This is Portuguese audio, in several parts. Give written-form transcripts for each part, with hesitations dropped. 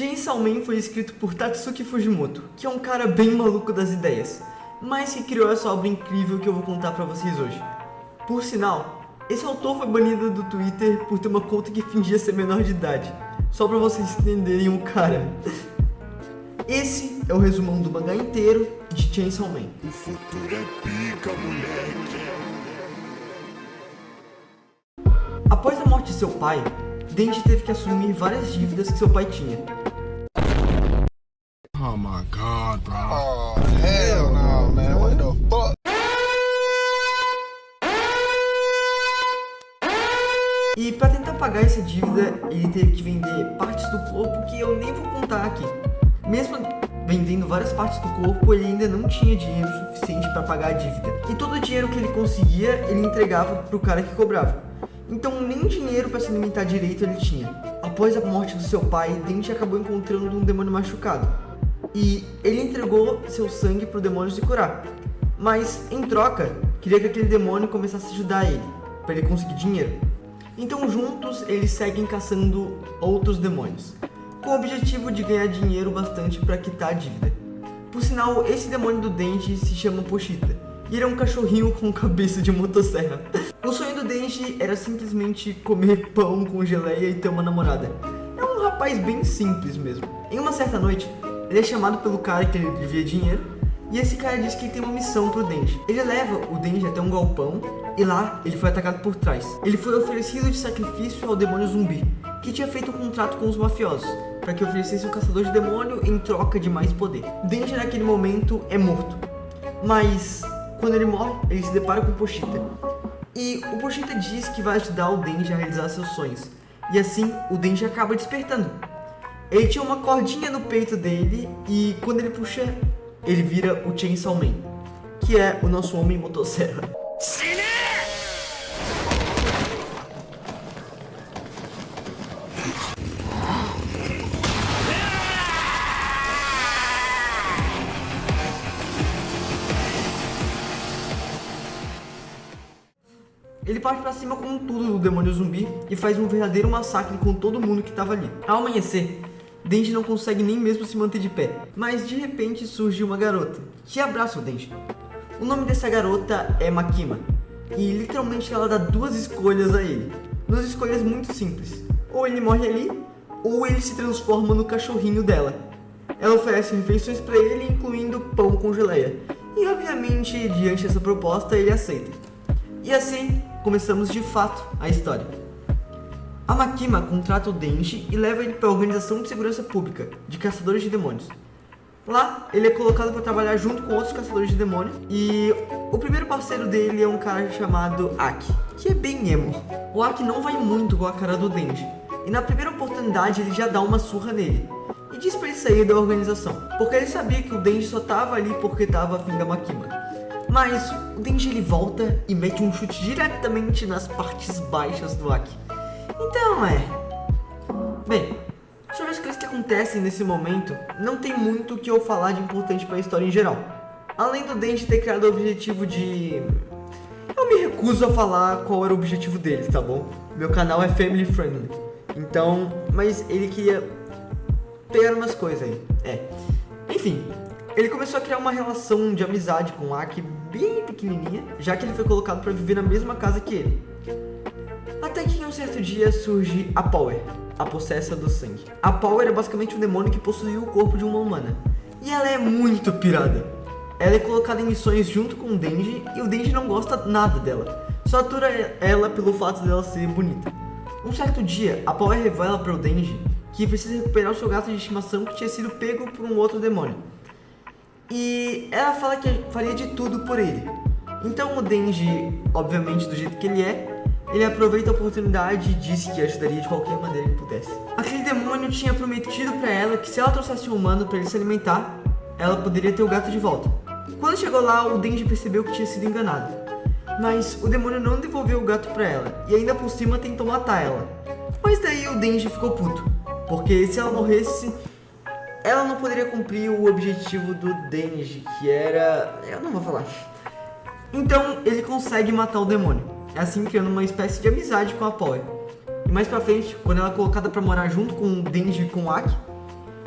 Chainsaw Man foi escrito por Tatsuki Fujimoto, que é um cara bem maluco das ideias, mas que criou essa obra incrível que eu vou contar pra vocês hoje. Por sinal, esse autor foi banido do Twitter por ter uma conta que fingia ser menor de idade, só pra vocês entenderem o cara. Esse é o resumão do mangá inteiro de Chainsaw Man. O futuro é pica, moleque. Após a morte de seu pai, Denji teve que assumir várias dívidas que seu pai tinha. Oh my god, bro. Oh, hell no, man. What the fuck? E para tentar pagar essa dívida, ele teve que vender partes do corpo que eu nem vou contar aqui. Mesmo vendendo várias partes do corpo, ele ainda não tinha dinheiro suficiente para pagar a dívida. E todo o dinheiro que ele conseguia, ele entregava pro cara que cobrava. Então nem dinheiro para se alimentar direito ele tinha. Após a morte do seu pai, Denji acabou encontrando um demônio machucado. E ele entregou seu sangue pro demônio se curar. Mas, em troca, queria que aquele demônio começasse a ajudar ele, para ele conseguir dinheiro. Então juntos eles seguem caçando outros demônios, com o objetivo de ganhar dinheiro bastante para quitar a dívida. Por sinal, esse demônio do Denji se chama Pochita, e ele é um cachorrinho com cabeça de motosserra. O sonho do Denji era simplesmente comer pão com geleia e ter uma namorada. É um rapaz bem simples mesmo. Em uma certa noite, ele é chamado pelo cara que ele devia dinheiro, e esse cara diz que ele tem uma missão pro Denji. Ele leva o Denji até um galpão, e lá ele foi atacado por trás. Ele foi oferecido de sacrifício ao demônio zumbi, que tinha feito um contrato com os mafiosos, para que oferecesse um caçador de demônio em troca de mais poder. Denji naquele momento é morto, mas quando ele morre, ele se depara com o Pochita. E o Pochita diz que vai ajudar o Denji a realizar seus sonhos, e assim o Denji acaba despertando. Ele tinha uma cordinha no peito dele, e quando ele puxa, ele vira o Chainsaw Man, que é o nosso homem motosserra. Ele parte pra cima com tudo do demônio zumbi e faz um verdadeiro massacre com todo mundo que tava ali. Ao amanhecer, Denji não consegue nem mesmo se manter de pé, mas de repente surge uma garota que abraça o Denji. O nome dessa garota é Makima, e literalmente ela dá duas escolhas a ele. Duas escolhas muito simples: ou ele morre ali, ou ele se transforma no cachorrinho dela. Ela oferece refeições pra ele, incluindo pão com geleia, e obviamente, diante dessa proposta, ele aceita. E assim, começamos de fato a história. A Makima contrata o Denji e leva ele para a Organização de Segurança Pública de Caçadores de Demônios. Lá, ele é colocado para trabalhar junto com outros caçadores de demônio, e o primeiro parceiro dele é um cara chamado Aki, que é bem emo. O Aki não vai muito com a cara do Denji, e na primeira oportunidade ele já dá uma surra nele, e diz para ele sair da organização, porque ele sabia que o Denji só tava ali porque tava afim da Makima. Mas o Denji ele volta e mete um chute diretamente nas partes baixas do Aki. Então Bem, sobre as coisas que acontecem nesse momento, não tem muito o que eu falar de importante para a história em geral. Além do Denji ter criado o objetivo de... Eu me recuso a falar qual era o objetivo dele, tá bom? Meu canal é family friendly. Então, mas ele queria pegar umas coisas aí. Enfim, ele começou a criar uma relação de amizade com o Aki bem pequenininha, já que ele foi colocado para viver na mesma casa que ele. Até que em um certo dia surge a Power, a possessa do sangue. A Power é basicamente um demônio que possuiu o corpo de uma humana, e ela é muito pirada. Ela é colocada em missões junto com o Denji, e o Denji não gosta nada dela, só atura ela pelo fato dela ser bonita. Um certo dia, a Power revela para o Denji que precisa recuperar o seu gato de estimação que tinha sido pego por um outro demônio. E ela fala que faria de tudo por ele. Então o Denji, obviamente do jeito que ele aproveita a oportunidade e disse que ajudaria de qualquer maneira que pudesse. Aquele demônio tinha prometido pra ela que se ela trouxesse um humano pra ele se alimentar, ela poderia ter o gato de volta. Quando chegou lá, o Denji percebeu que tinha sido enganado. Mas o demônio não devolveu o gato pra ela, e ainda por cima tentou matar ela. Mas daí o Denji ficou puto, porque se ela morresse, ela não poderia cumprir o objetivo do Denji, que era... eu não vou falar. Então ele consegue matar o demônio, assim criando uma espécie de amizade com a Power. E mais pra frente, quando ela é colocada pra morar junto com o Denji e com o Aki,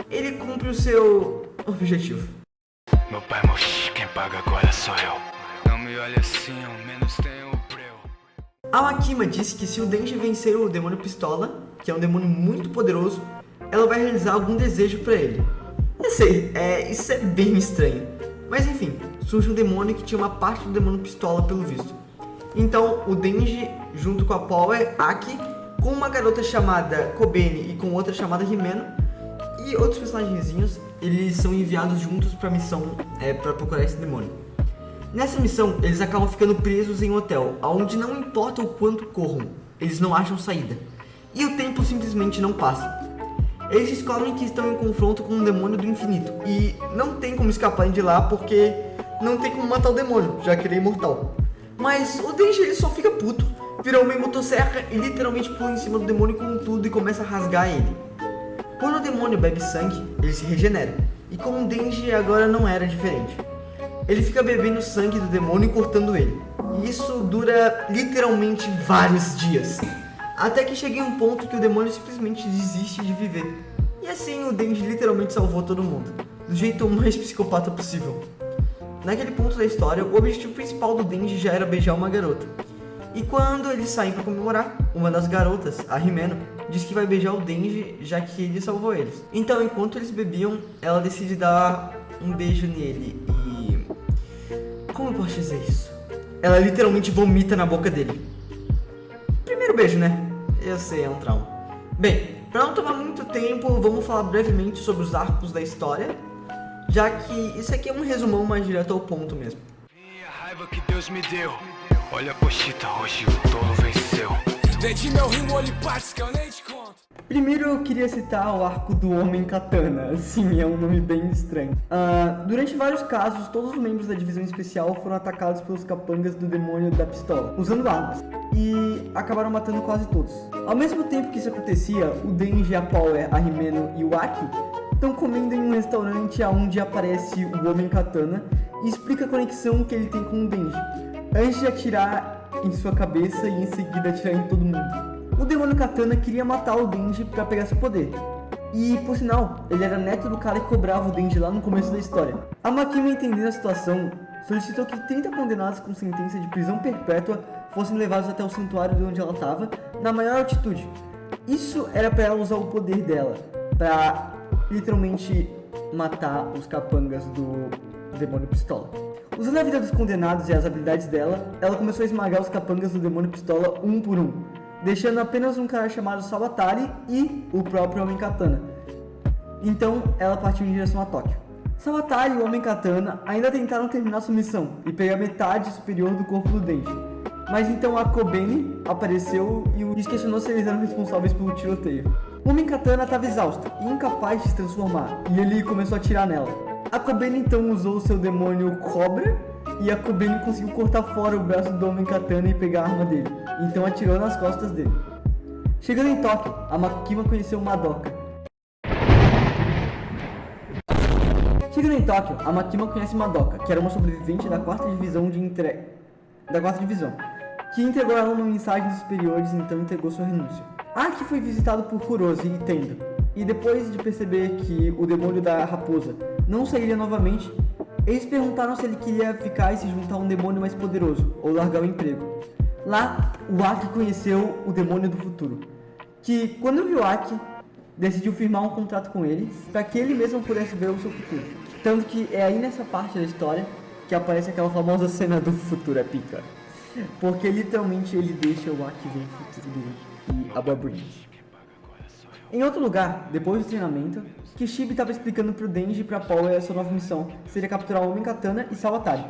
ele cumpre o seu objetivo. Meu pai morreu, quem paga agora sou eu. Não me olhe assim, ao menos tenho o breu. A Makima disse que se o Denji vencer o demônio pistola, que é um demônio muito poderoso, ela vai realizar algum desejo pra ele. Eu sei, isso é bem estranho. Mas enfim, surge um demônio que tinha uma parte do demônio pistola pelo visto. Então o Denji, junto com a Power, Aki, com uma garota chamada Kobeni e com outra chamada Himeno, e outros personagenzinhos, eles são enviados juntos pra missão, pra procurar esse demônio. Nessa missão, eles acabam ficando presos em um hotel, onde não importa o quanto corram, eles não acham saída. E o tempo simplesmente não passa. Eles descobrem que estão em confronto com um demônio do infinito, e não tem como escaparem de lá porque não tem como matar o demônio, já que ele é imortal. Mas o Denji ele só fica puto, vira uma motosserra e literalmente pula em cima do demônio com tudo e começa a rasgar ele. Quando o demônio bebe sangue, ele se regenera, e com o Denji agora não era diferente. Ele fica bebendo sangue do demônio e cortando ele, e isso dura literalmente vários dias. Até que chega em um ponto que o demônio simplesmente desiste de viver. E assim o Denji literalmente salvou todo mundo, do jeito mais psicopata possível. Naquele ponto da história, o objetivo principal do Denji já era beijar uma garota. E quando eles saem para comemorar, uma das garotas, a Himeno, diz que vai beijar o Denji já que ele salvou eles. Então, enquanto eles bebiam, ela decide dar um beijo nele e... como eu posso dizer isso? Ela literalmente vomita na boca dele. Primeiro beijo, né? Eu sei, é um trauma. Bem, para não tomar muito tempo, vamos falar brevemente sobre os arcos da história, já que isso aqui é um resumão mais direto ao ponto mesmo. E a raiva que Deus me deu. Olha a pochita, hoje o tolo venceu. Vende meu rimo, olhe partes que eu nem te conto. Primeiro eu queria citar o arco do Homem Katana, sim, é um nome bem estranho. Durante vários casos, todos os membros da divisão especial foram atacados pelos capangas do demônio da pistola, usando armas, e acabaram matando quase todos. Ao mesmo tempo que isso acontecia, o Denji, a Power, a Himeno e o Aki estão comendo em um restaurante onde aparece o Homem Katana e explica a conexão que ele tem com o Denji, antes de atirar em sua cabeça e em seguida atirar em todo mundo. O demônio Katana queria matar o Denji para pegar seu poder. E, por sinal, ele era neto do cara que cobrava o Denji lá no começo da história. A Makima, entendendo a situação, solicitou que 30 condenados com sentença de prisão perpétua fossem levados até o santuário de onde ela estava, na maior altitude. Isso era para ela usar o poder dela, para literalmente matar os capangas do demônio pistola. Usando a vida dos condenados e as habilidades dela, ela começou a esmagar os capangas do demônio pistola um por um, deixando apenas um cara chamado Sawatari e o próprio Homem Katana. Então ela partiu em direção a Tóquio. Sawatari e o Homem Katana ainda tentaram terminar sua missão e pegar metade superior do corpo do Denji. Mas então a Kobeni apareceu e os questionou se eles eram responsáveis pelo tiroteio. O Homem Katana estava exausto e incapaz de se transformar, e ele começou a atirar nela. A Kobeni então usou o seu demônio Cobra, e a Kobeni conseguiu cortar fora o braço do Homem Katana e pegar a arma dele, então atirou nas costas dele. Chegando em Tóquio, a Makima conheceu Madoka. conhece Madoka, que era uma sobrevivente da quarta divisão que entregou ela uma mensagem dos superiores e então entregou sua renúncia. Aki foi visitado por Kurosi e Tendo, e depois de perceber que o demônio da raposa não sairia novamente, eles perguntaram se ele queria ficar e se juntar a um demônio mais poderoso, ou largar o emprego. Lá, o Aki conheceu o demônio do futuro, que quando viu Aki, decidiu firmar um contrato com ele, para que ele mesmo pudesse ver o seu futuro. Tanto que é aí nessa parte da história que aparece aquela famosa cena do futuro é pica. Porque literalmente ele deixa o Aki ver o futuro dele e abobrinha. Em outro lugar, depois do treinamento, Kishibe estava explicando pro Denji e pra Power a sua nova missão seria capturar o Homem Katana e Sawatari.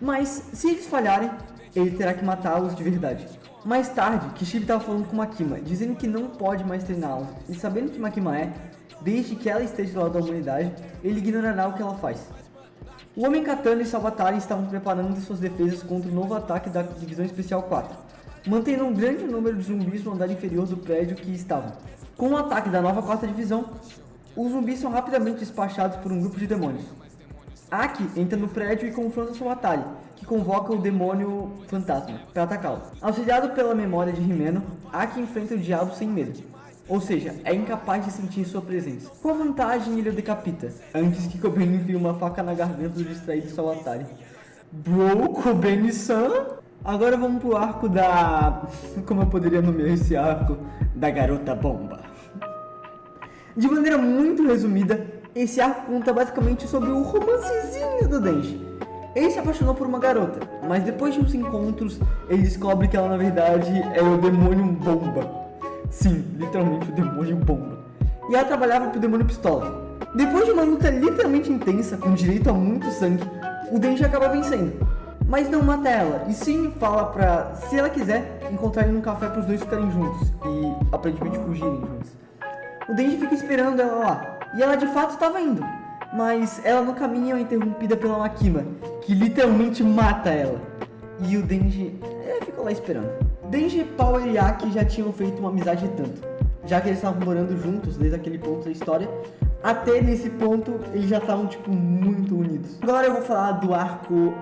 Mas, se eles falharem, ele terá que matá-los de verdade. Mais tarde, Kishibe estava falando com Makima, dizendo que não pode mais treiná-los, e sabendo que Makima desde que ela esteja do lado da humanidade, ele ignorará o que ela faz. O Homem Katana e Sawatari estavam preparando suas defesas contra o novo ataque da Divisão Especial 4, mantendo um grande número de zumbis no andar inferior do prédio que estavam. Com o ataque da nova 4ª Divisão, os zumbis são rapidamente despachados por um grupo de demônios. Aki entra no prédio e confronta Sawatari, que convoca o demônio fantasma para atacá-lo. Auxiliado pela memória de Himeno, Aki enfrenta o diabo sem medo. ou seja, é incapaz de sentir sua presença. Com a vantagem, ele o decapita, antes que Kobeni enfie uma faca na garganta do distraído Sawatari. Bro, Kobeni-san? Agora vamos pro arco da... como eu poderia nomear esse arco? Da garota bomba. De maneira muito resumida, esse arco conta basicamente sobre o romancezinho do Denji. Ele se apaixonou por uma garota, mas depois de uns encontros, ele descobre que ela na verdade é o demônio bomba. Sim, literalmente o demônio bomba. E ela trabalhava pro demônio pistola. Depois de uma luta literalmente intensa, com direito a muito sangue, o Denji acaba vencendo. Mas não mata ela, e sim fala pra, se ela quiser, encontrar ele num café pros dois ficarem juntos, e aparentemente fugirem juntos. O Denji fica esperando ela lá, e ela de fato estava indo. Mas ela no caminho é interrompida pela Makima, que literalmente mata ela. E o Denji ficou lá esperando. Denji, Power e Aki já tinham feito uma amizade tanto, já que eles estavam morando juntos desde aquele ponto da história. Até nesse ponto eles já estavam tipo muito unidos. Agora eu vou falar do arco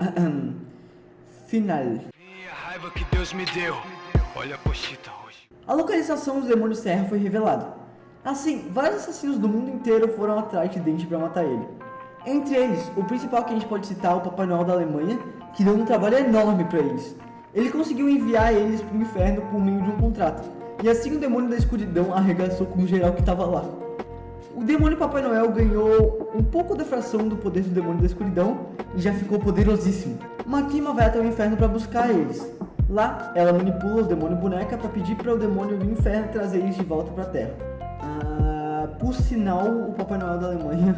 final. Minha raiva que Deus me deu. Olha a pochita hoje. A localização dos demônios Serra foi revelada. Assim, vários assassinos do mundo inteiro foram atrás de Denji para matar ele. Entre eles, o principal que a gente pode citar é o Papai Noel da Alemanha, que deu um trabalho enorme para eles. Ele conseguiu enviar eles para o inferno por meio de um contrato, e assim o demônio da escuridão arregaçou com o geral que estava lá. O demônio Papai Noel ganhou um pouco da fração do poder do demônio da escuridão e já ficou poderosíssimo. Makima vai até o inferno para buscar eles. Lá, ela manipula o demônio boneca para pedir para o demônio do inferno trazer eles de volta para a Terra. Por sinal, o Papai Noel da Alemanha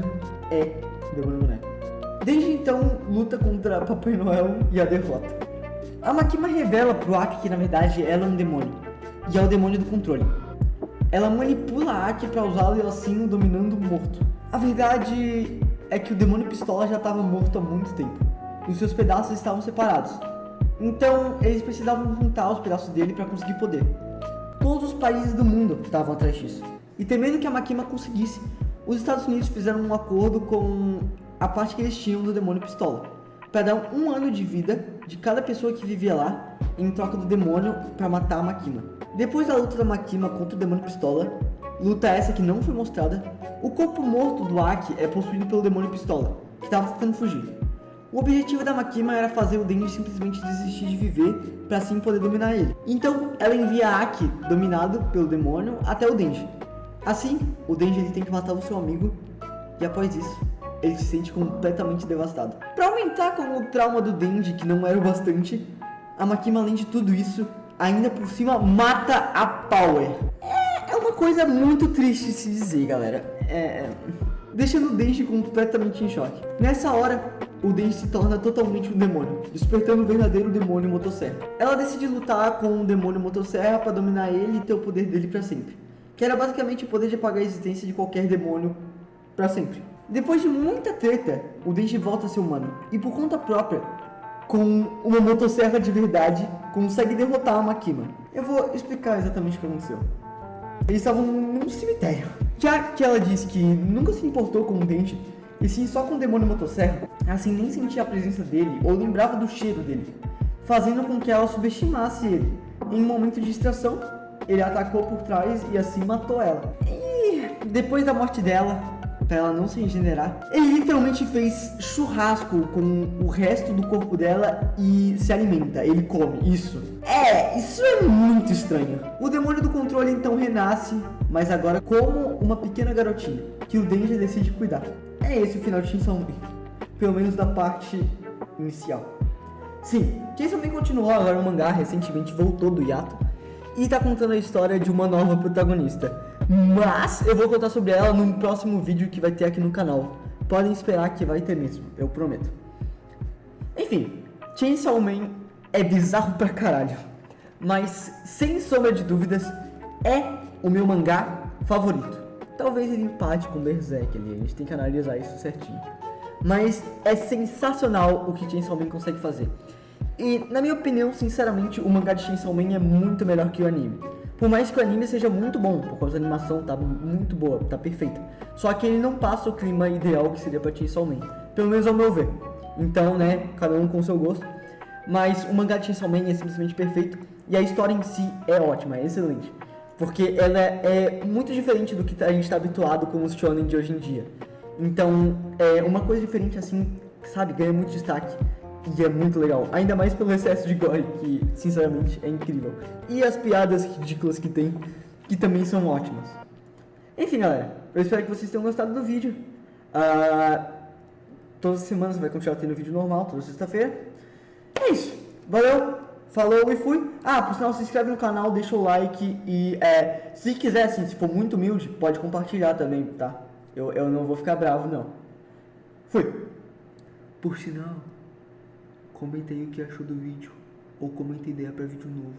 é o demônio boneca. Desde então, luta contra Papai Noel e a derrota. A Makima revela pro Aki que na verdade ela é um demônio, e é o demônio do controle. Ela manipula a Aki para usá-lo e assim dominando o morto. A verdade é que o demônio pistola já estava morto há muito tempo, e os seus pedaços estavam separados. Então, eles precisavam juntar os pedaços dele para conseguir poder. Todos os países do mundo estavam atrás disso. E temendo que a Makima conseguisse, os Estados Unidos fizeram um acordo com a parte que eles tinham do demônio pistola, para dar 1 ano de vida de cada pessoa que vivia lá, em troca do demônio para matar a Makima. Depois da luta da Makima contra o demônio pistola, luta essa que não foi mostrada, o corpo morto do Aki é possuído pelo demônio pistola, que estava tentando fugir. O objetivo da Makima era fazer o Denji simplesmente desistir de viver para assim poder dominar ele. Então ela envia Aki, dominado pelo demônio, até o Denji. Assim, o Denji ele tem que matar o seu amigo, e após isso, ele se sente completamente devastado. Para aumentar com o trauma do Denji, que não era o bastante, a Makima, além de tudo isso, ainda por cima mata a Power. É uma coisa muito triste de se dizer, galera. Deixando o Denji completamente em choque. Nessa hora, o Denji se torna totalmente um demônio, despertando o verdadeiro demônio motosserra. Ela decide lutar com o demônio motosserra para dominar ele e ter o poder dele para sempre, que era basicamente o poder de apagar a existência de qualquer demônio para sempre. Depois de muita treta, o Denji volta a ser humano e por conta própria, com uma motosserra de verdade, consegue derrotar a Makima. Eu vou explicar exatamente o que aconteceu. Eles estavam num cemitério. Já que ela disse que nunca se importou com o Denji, e sim só com o demônio motosserra, assim nem sentia a presença dele ou lembrava do cheiro dele, fazendo com que ela subestimasse ele. Em um momento de distração, ele atacou por trás e assim matou ela. E depois da morte dela, para ela não se regenerar, ele literalmente fez churrasco com o resto do corpo dela e se alimenta, ele come isso. Isso é muito estranho. O demônio do controle então renasce, mas agora como uma pequena garotinha, que o Denji decide cuidar. É esse o final de Chainsaw Man, pelo menos da parte inicial. Sim, Chainsaw Man continuou agora, o mangá recentemente voltou do hiato e tá contando a história de uma nova protagonista. Mas eu vou contar sobre ela no próximo vídeo que vai ter aqui no canal. Podem esperar que vai ter mesmo, eu prometo. Enfim, Chainsaw Man é bizarro pra caralho, mas sem sombra de dúvidas é o meu mangá favorito. Talvez ele empate com Berserk ali, a gente tem que analisar isso certinho. Mas é sensacional o que Chainsaw Man consegue fazer. E, na minha opinião, sinceramente, o mangá de Chainsaw Man é muito melhor que o anime. Por mais que o anime seja muito bom, porque a animação tá muito boa, tá perfeita. Só que ele não passa o clima ideal que seria pra Chainsaw Man, pelo menos ao meu ver. Então, né, cada um com o seu gosto. Mas o mangá de Chainsaw Man é simplesmente perfeito e a história em si é ótima, é excelente. Porque ela é muito diferente do que a gente tá habituado com os shonen de hoje em dia. Então, é uma coisa diferente assim, sabe, ganha muito destaque. E é muito legal, ainda mais pelo excesso de gore, que sinceramente é incrível. E as piadas ridículas que tem, que também são ótimas. Enfim, galera, eu espero que vocês tenham gostado do vídeo. Todas as semanas vai continuar tendo vídeo normal, toda sexta-feira. É isso, valeu, falou e fui. Por sinal, se inscreve no canal, deixa o like e se quiser, assim, se for muito humilde, pode compartilhar também, tá? Eu não vou ficar bravo, não. Fui. Por sinal, comenta aí o que achou do vídeo, ou comenta ideia pra vídeo novo.